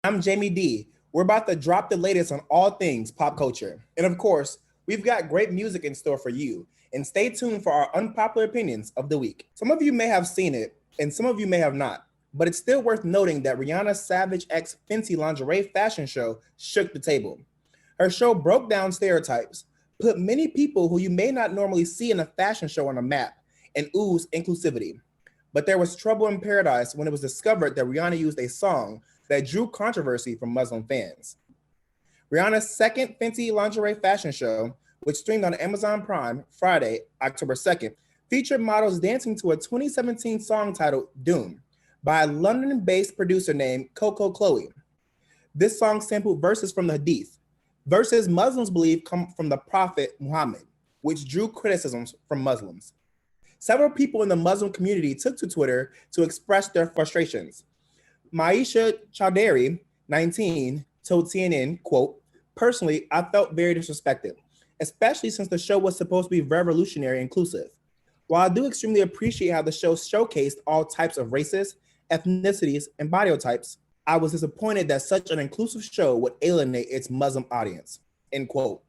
I'm Jamie D. We're about to drop the latest on all things pop culture. And of course, we've got great music in store for you. And stay tuned for our unpopular opinions of the week. Some of you may have seen it, and some of you may have not. But it's still worth noting that Rihanna's Savage X Fenty lingerie fashion show shook the table. Her show broke down stereotypes, put many people who you may not normally see in a fashion show on a map, and oozed inclusivity. But there was trouble in paradise when it was discovered that Rihanna used a song that drew controversy from Muslim fans. Rihanna's second Fenty lingerie fashion show, which streamed on Amazon Prime Friday, October 2nd, featured models dancing to a 2017 song titled Doom by a London-based producer named Coco Chloe. This song sampled verses from the Hadith, verses Muslims believe come from the Prophet Muhammad, which drew criticisms from Muslims. Several people in the Muslim community took to Twitter to express their frustrations. Maisha Chowdhury, 19, told CNN, quote, "Personally, I felt very disrespected, especially since the show was supposed to be revolutionary and inclusive. While I do extremely appreciate how the show showcased all types of races, ethnicities, and body types, I was disappointed that such an inclusive show would alienate its Muslim audience," end quote.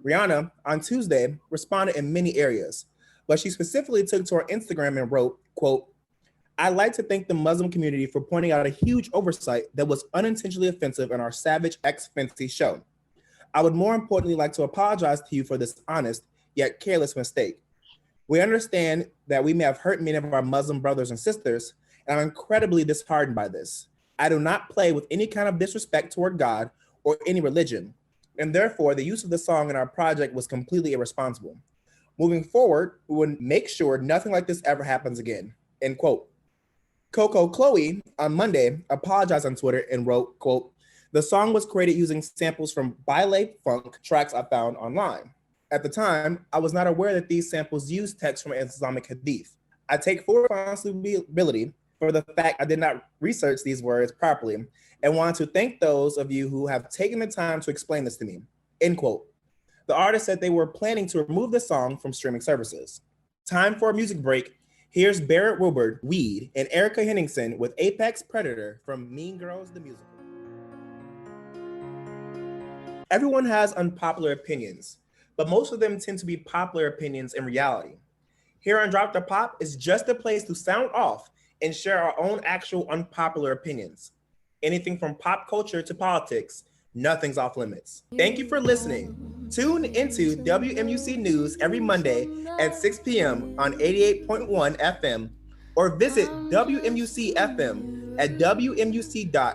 Rihanna, on Tuesday, responded in many areas, but she specifically took to her Instagram and wrote, quote, "I'd like to thank the Muslim community for pointing out a huge oversight that was unintentionally offensive in our Savage X Fenty show. I would more importantly like to apologize to you for this honest yet careless mistake. We understand that we may have hurt many of our Muslim brothers and sisters, and I'm incredibly disheartened by this. I do not play with any kind of disrespect toward God or any religion, and therefore the use of the song in our project was completely irresponsible. Moving forward, we will make sure nothing like this ever happens again," end quote. Coco Chloe on Monday apologized on Twitter and wrote, quote, "The song was created using samples from ballet funk tracks I found online. At the time, I was not aware that these samples used text from Islamic Hadith. I take full responsibility for the fact I did not research these words properly and want to thank those of you who have taken the time to explain this to me," end quote. The artist said they were planning to remove the song from streaming services. Time for a music break. Here's Barrett Wilbur, Weed, and Erica Henningsen with Apex Predator from Mean Girls, the musical. Everyone has unpopular opinions, but most of them tend to be popular opinions in reality. Here on Drop the Pop is just a place to sound off and share our own actual unpopular opinions. Anything from pop culture to politics, nothing's off limits. Thank you for listening. Tune into WMUC News every Monday at 6 p.m. on 88.1 FM or visit WMUC FM at wmuc.umd.edu.